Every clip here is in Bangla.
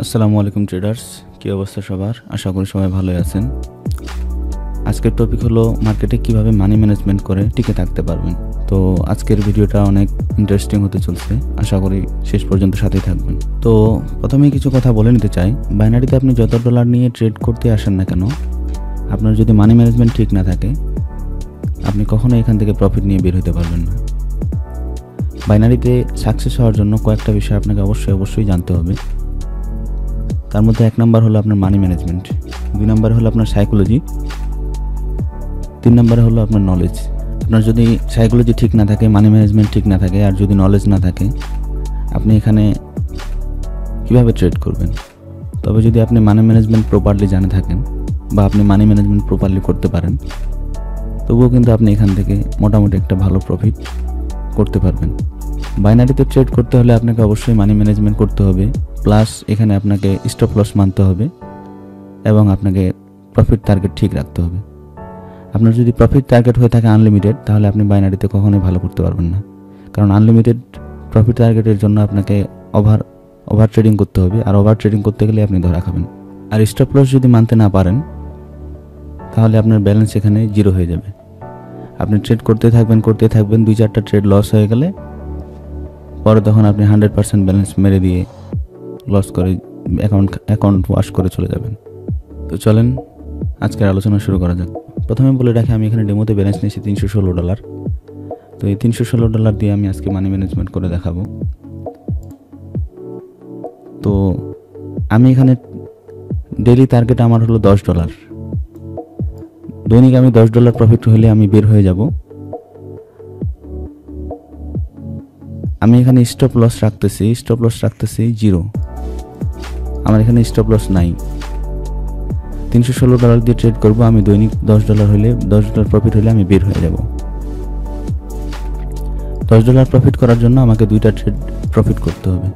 আসসালামু আলাইকুম ট্রেডার্স, কী অবস্থা সবার? আশা করি সবাই ভালোই আছেন। আজকের টপিক হলো মার্কেটে কিভাবে মানি ম্যানেজমেন্ট করে টিকে থাকতে পারবেন। তো আজকের ভিডিওটা অনেক ইন্টারেস্টিং হতে চলছে, আশা করি শেষ পর্যন্ত সাথেই থাকবেন। তো প্রথমেই কিছু কথা বলে নিতে চাই, বাইনারিতে আপনি যত ডলার নিয়ে ট্রেড করতে আসেন না কেন, আপনার যদি মানি ম্যানেজমেন্ট ঠিক না থাকে, আপনি কখনো এখান থেকে প্রফিট নিয়ে বের হতে পারবেন না। বাইনারিতে সাকসেস হওয়ার জন্য কয়েকটা বিষয় আপনাকে অবশ্যই জানতে হবে। তার মধ্যে 1 নাম্বার হলো আপনার মানি ম্যানেজমেন্ট, 2 নাম্বার হলো আপনার সাইকোলজি, 3 নাম্বারে হলো আপনার নলেজ। আপনার যদি সাইকোলজি ঠিক না থাকে, মানি ম্যানেজমেন্ট ঠিক না থাকে, আর যদি নলেজ না থাকে, আপনি এখানে কিভাবে ট্রেড করবেন? তবে যদি আপনি মানি ম্যানেজমেন্ট প্রপারলি জানে থাকেন বা আপনি মানি ম্যানেজমেন্ট প্রপারলি করতে পারেন, তবুও কিন্তু আপনি এখান থেকে মোটামুটি একটা ভালো প্রফিট করতে পারবেন। বাইনারিতে ট্রেড করতে হলে আপনাকে অবশ্যই মানি ম্যানেজমেন্ট করতে হবে, প্লাস এখানে আপনাকে স্টপ লস মানতে হবে এবং আপনাকে প্রফিট টার্গেট ঠিক রাখতে হবে। আপনার যদি প্রফিট টার্গেট হয়ে থাকে আনলিমিটেড, তাহলে আপনি বাইনারিতে কখনোই ভালো করতে পারবেন না, কারণ আনলিমিটেড প্রফিট টার্গেটের জন্য আপনাকে ওভার ট্রেডিং করতে হবে, আর ওভার ট্রেডিং করতে গেলে আপনি ধরা খাবেন। আর স্টপ লস যদি মানতে না পারেন, তাহলে আপনার ব্যালেন্স এখানে জিরো হয়ে যাবে। আপনি ট্রেড করতে থাকবেন 2-4টা ট্রেড লস হয়ে গেলে পরে তখন আপনি 100% ব্যালেন্স মেরে দিয়ে লস করে অ্যাকাউন্ট ওয়াশ করে চলে যাবেন। তো চলেন আজকের আলোচনা শুরু করা যাক। প্রথমে বলে রাখি, আমি এখানে ডেমোতে ব্যালেন্স নিয়েছি $316। তো এই $316 দিয়ে আমি আজকে মানি ম্যানেজমেন্ট করে দেখাবো। তো আমি এখানে ডেইলি টার্গেট আমার হলো $10। দৈনিক আমি $10 প্রফিট হলে আমি বের হয়ে যাব। আমি এখানে স্টপ লস রাখতেছি 0। আমার এখানে স্টপ লস নাই। $316 দিয়ে ট্রেড করব। আমি দৈনিক $10 প্রফিট হলে আমি বের হয়ে যাব। $10 প্রফিট করার জন্য আমাকে 2টা ট্রেড প্রফিট করতে হবে।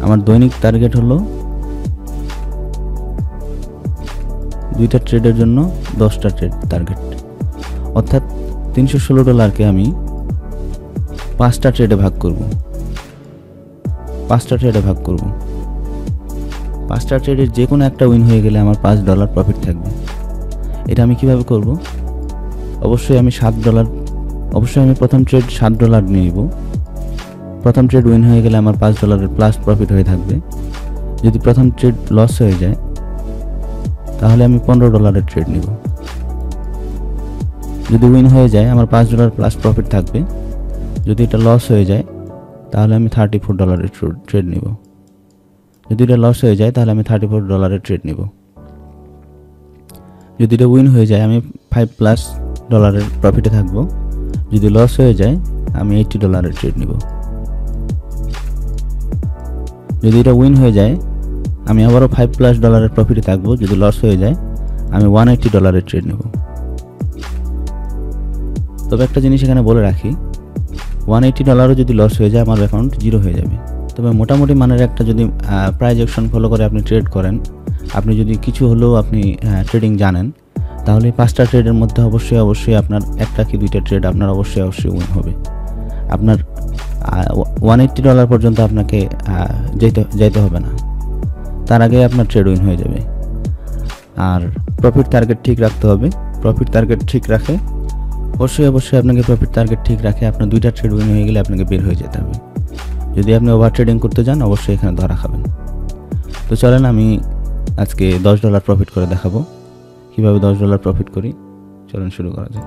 আমার দৈনিক টার্গেট হলো 2টা ট্রেডের জন্য 10টা ট্রেড টার্গেট, অর্থাৎ $316কে আমি 5টা ট্রেডে ভাগ করব। 5টা ট্রেডের যে কোনো একটা উইন হয়ে গেলে আমার $5 প্রফিট থাকবে। এটা আমি কিভাবে করব? অবশ্যই আমি প্রথম ট্রেড $7 নিয়ে নিব। প্রথম ট্রেড উইন হয়ে গেলে আমার $5 প্লাস প্রফিট হয়ে থাকবে। যদি প্রথম ট্রেড লস হয়ে যায়, তাহলে আমি $15 ট্রেড নিব। যদি উইন হয়ে যায়, আমার $5 প্লাস প্রফিট থাকবে। যদি এটা লস হয়ে যায়, তাহলে আমি $34 ট্রেড নিব। যদি এটা লস হয়ে যায়, তাহলে আমি $34 ট্রেড নিব। যদি এটা উইন হয়ে যায়, আমি $5+ প্রফিটে থাকবো। যদি লস হয়ে যায়, আমি $80 ট্রেড নিব। যদি এটা উইন হয়ে যায়, আমি আবারও $5+ প্রফিটে থাকবো। যদি লস হয়ে যায়, আমি $180 ট্রেড নেব। তবে একটা জিনিস এখানে বলে রাখি, $180 যদি লস হয়ে যায়, আমার অ্যাকাউন্ট জিরো হয়ে যাবে। তবে মোটামুটি মানের একটা যদি প্রাইস অ্যাকশন ফলো করে আপনি ট্রেড করেন, আপনি যদি কিছু হলেও আপনি ট্রেডিং জানেন, তাহলে 5টা ট্রেডের মধ্যে অবশ্যই আপনার 1টা কি 2টা ট্রেড আপনার অবশ্যই উইন হবে। আপনার $180 পর্যন্ত আপনাকে যেতে হবে না, তার আগে আপনার ট্রেড উইন হয়ে যাবে। আর প্রফিট টার্গেট ঠিক রাখতে হবে। প্রফিট টার্গেট ঠিক রাখে অবশ্যই আপনাকে প্রফিট টার্গেট ঠিক রাখে আপনার 2টা ট্রেড উইন হয়ে গেলে আপনাকে বের হয়ে যেতে হবে। যদি আপনি ওভার ট্রেডিং করতে যান, অবশ্যই এখানে ধরা খাবেন। তো চলেন আমি আজকে $10 প্রফিট করে দেখাবো। কীভাবে $10 প্রফিট করি, চলেন শুরু করা যাক।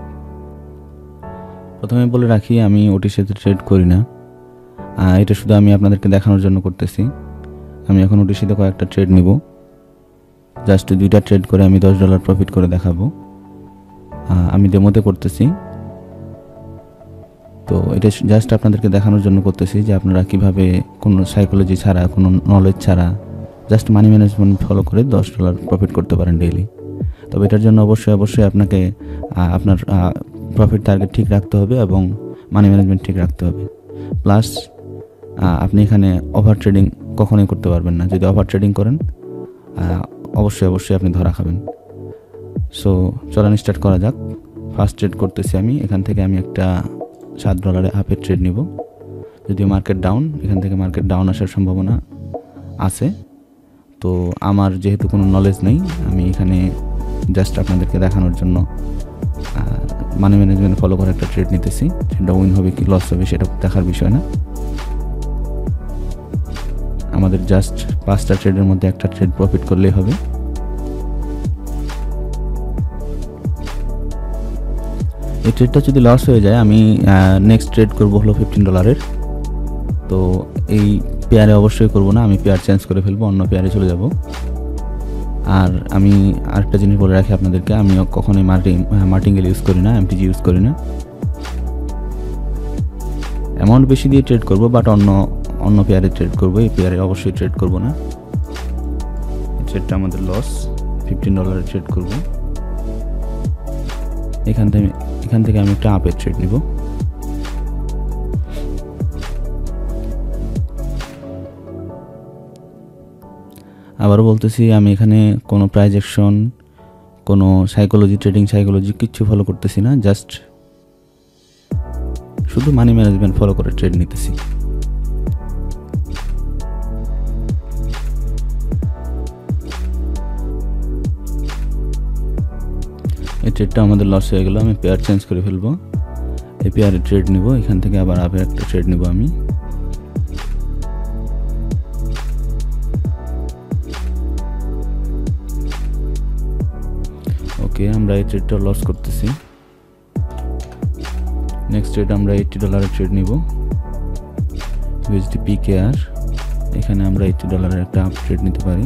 প্রথমে বলে রাখি, আমি ওটিসিতে ট্রেড করি না। এটা শুধু আমি আপনাদেরকে দেখানোর জন্য করতেছি। আমি এখন ওটিসিতে কয়েকটা ট্রেড নিব, জাস্ট 2টা ট্রেড করে আমি $10 প্রফিট করে দেখাবো। আমি ডেমোতে করতেছি, তো এটা জাস্ট আপনাদেরকে দেখানোর জন্য করতেছি যে আপনারা কিভাবে কোনো সাইকোলজি ছাড়া, কোনো নলেজ ছাড়া জাস্ট মানি ম্যানেজমেন্ট ফলো করে $10 প্রফিট করতে পারেন ডেইলি। তবে এটার জন্য অবশ্যই আপনাকে আপনার প্রফিট টার্গেট ঠিক রাখতে হবে এবং মানি ম্যানেজমেন্ট ঠিক রাখতে হবে। প্লাস আপনি এখানে ওভার ট্রেডিং কখনোই করতে পারবেন না। যদি ওভার ট্রেডিং করেন, অবশ্যই আপনি ধরা খাবেন। সো চলেন স্টার্ট করা যাক। ফার্স্ট ট্রেড করতেছি আমি। এখান থেকে আমি একটা $7 হাফের ট্রেড নিব। যদিও মার্কেট ডাউন, এখান থেকে মার্কেট ডাউন আসার সম্ভাবনা আছে, তো আমার যেহেতু কোনো নলেজ নেই, আমি এখানে জাস্ট আপনাদেরকে দেখানোর জন্য মানি ম্যানেজমেন্ট ফলো করে একটা ট্রেড নিতেছি। সেটা উইন হবে কি লস হবে সেটা দেখার বিষয় না, আমাদের জাস্ট 5টা ট্রেডের মধ্যে একটা ট্রেড প্রফিট করলেই হবে। এই ট্রেডটা যদি লস হয়ে যায়, আমি নেক্সট ট্রেড করব হলো $15। তো এই পেয়ারে অবশ্যই করব না, আমি পেয়ার চেঞ্জ করে ফেলবো, অন্য পেয়ারে চলে যাব। আর আমি আরেকটা জিনিস বলে রাখি আপনাদেরকে, আমি কখনোই মার্টিঙ্গেল ইউজ করি না, এমটিজি ইউজ করি না। অ্যামাউন্ট বেশি দিয়ে ট্রেড করব, বাট অন্য পেয়ারে ট্রেড করব, এই পেয়ারে অবশ্যই ট্রেড করব না। এই ট্রেডটা আমাদের লস, $15 ট্রেড করব। এখান থেকে আমি একটা আপের ট্রেড নিব। আবারও বলতেছি, আমি এখানে কোনো প্রাইস অ্যাকশন, কোনো ট্রেডিং সাইকোলজি কিচ্ছু ফলো করতেছি না, জাস্ট শুধু মানি ম্যানেজমেন্ট ফলো করে ট্রেড নিতেছি। এই ট্রেডটা আমাদের লস হয়ে গেল, আমি পেয়ার চেঞ্জ করে ফেলবো, এই পেয়ারে ট্রেড নিব। এখান থেকে আবার আপের একটা ট্রেড নিব আমি। ওকে, আমরা এই ট্রেডটা লস করতেছি। নেক্সট ট্রেড আমরা $80 ট্রেড নিব, USD PKR। এখানে আমরা $80 একটা আপ ট্রেড নিতে পারি।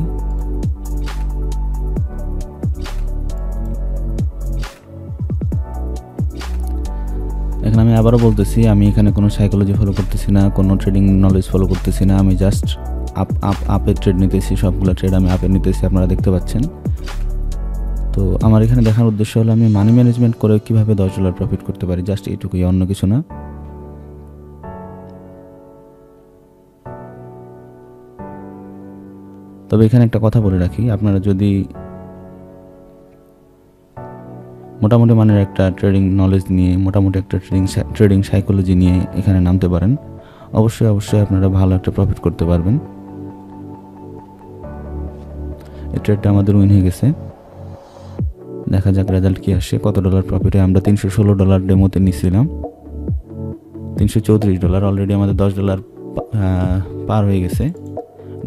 এখন আমি আবারও বলতেছি, আমি এখানে কোনো সাইকোলজি ফলো করতেছি না, কোনো ট্রেডিং নলেজ ফলো করতেছি না, আমি জাস্ট আপের ট্রেড নিতেছি। সবগুলো ট্রেড আমি আপের নিতেছি, আপনারা দেখতে পাচ্ছেন। তো আমার এখানে দেখার উদ্দেশ্য হলো আমি মানি ম্যানেজমেন্ট করে কীভাবে $10 প্রফিট করতে পারি, জাস্ট এইটুকুই, অন্য কিছু না। তবে এখানে একটা কথা বলে রাখি, আপনারা যদি মোটামুটি মানের একটা ট্রেডিং নলেজ নিয়ে, মোটামুটি একটা ট্রেডিং সাইকোলজি নিয়ে এখানে নামতে পারেন, অবশ্যই আপনারা ভালো একটা প্রফিট করতে পারবেন। এই ট্রেডটা আমাদের উইন হয়ে গেছে, দেখা যাক রেজাল্ট কি আসে। কত ডলার প্রফিটে? আমরা $316 ডেমোতে নিয়েছিলাম, $334। অলরেডি আমাদের $10 পার হয়ে গেছে,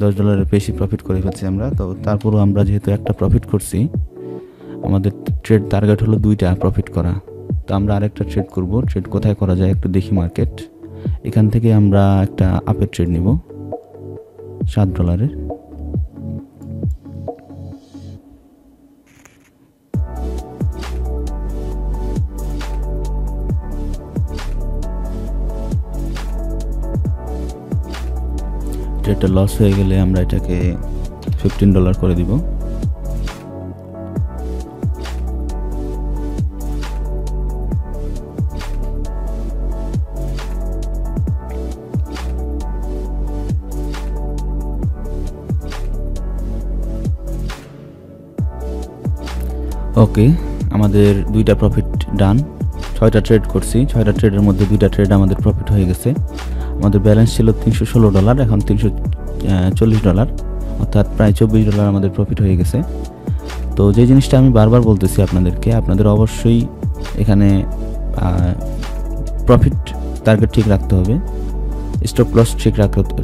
$10 বেশি প্রফিট করে ফেলছি আমরা। তো তারপরও আমরা যেহেতু একটা প্রফিট করছি, আমাদের ট্রেড টার্গেট হলো 2টা প্রফিট করা। তো আমরা আরেকটা ট্রেড করব। ট্রেড কোথায় করা যায় একটু দেখি মার্কেট। এখান থেকে আমরা একটা আপের ট্রেড নিব $7। ট্রেডটা লস হয়ে গেলে আমরা এটাকে $15 করে দিব। ওকে, আমাদের 2টা প্রফিট ডান। 6টা ট্রেড করছি, 6টা ট্রেডের মধ্যে 2টা ট্রেড আমাদের প্রফিট হয়ে গেছে। আমাদের ব্যালেন্স ছিল $316, এখন $340, অর্থাৎ প্রায় $24 আমাদের প্রফিট হয়ে গেছে। তো যে জিনিসটা আমি বারবার বলতেছি আপনাদেরকে, আপনাদের অবশ্যই এখানে প্রফিট টার্গেট ঠিক রাখতে হবে, স্টপ লস ঠিক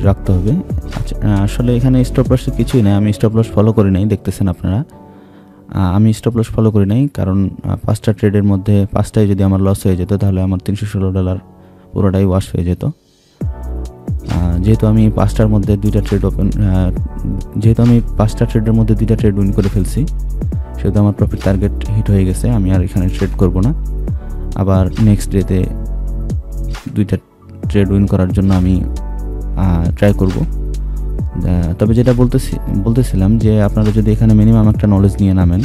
রাখতে হবে। আচ্ছা, আসলে এখানে স্টপ লসের কিছুই নেই, আমি স্টপ লস ফলো করি নাই, দেখতেছেন আপনারা। আমি স্টপ লস ফলো করি নাই, কারণ 5টা ট্রেডের মধ্যে 5টাই যদি আমার লস হয়ে যেত, তাহলে আমার $316 পুরোটাই ওয়াশ হয়ে যেত। যেহেতু আমি 5টার মধ্যে 2টা ট্রেড ট্রেডের মধ্যে 2টা ট্রেড উইন করে ফেলছি, সেহেতু আমার প্রফিট টার্গেট হিট হয়ে গেছে। আমি আর এখানে ট্রেড করব না, আবার নেক্সট ডেতে 2টা ট্রেড উইন করার জন্য আমি ট্রাই করব। তবে যেটা বলতেছিলাম যে আপনারা যদি এখানে মিনিমাম একটা নলেজ নিয়ে নামেন,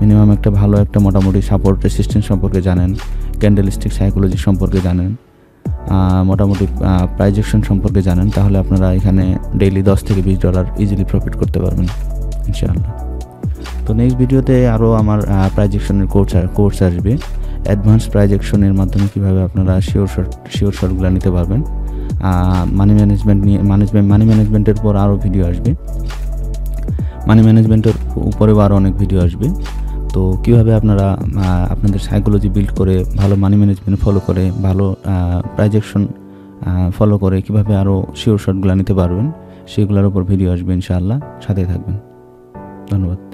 মিনিমাম একটা ভালো একটা মোটামুটি সাপোর্ট রেসিস্ট্যান্স সম্পর্কে জানেন, ক্যান্ডেলস্টিক সাইকোলজি সম্পর্কে জানেন, মোটামুটি প্রাইস অ্যাকশন সম্পর্কে জানেন, তাহলে আপনারা এখানে ডেইলি $10 থেকে $20 ইজিলি প্রফিট করতে পারবেন ইনশাআল্লাহ। তো নেক্সট ভিডিওতে আরও আমার প্রাইস অ্যাকশনের কোর্স আসবে, অ্যাডভান্স প্রাইস অ্যাকশনের মাধ্যমে কীভাবে আপনারা শিওর শর্টগুলো নিতে পারবেন। মানি ম্যানেজমেন্টের পর আরও ভিডিও আসবে। মানি ম্যানেজমেন্টের উপরেও আরও অনেক ভিডিও আসবে। তো কীভাবে আপনারা আপনাদের সাইকোলজি বিল্ড করে ভালো মানি ম্যানেজমেন্ট ফলো করে ভালো প্রাইজেকশন ফলো করে কীভাবে আরও শিওর শটগুলো নিতে পারবেন সেগুলোর উপর ভিডিও আসবে ইনশাআল্লাহ, সাথে থাকবেন। ধন্যবাদ।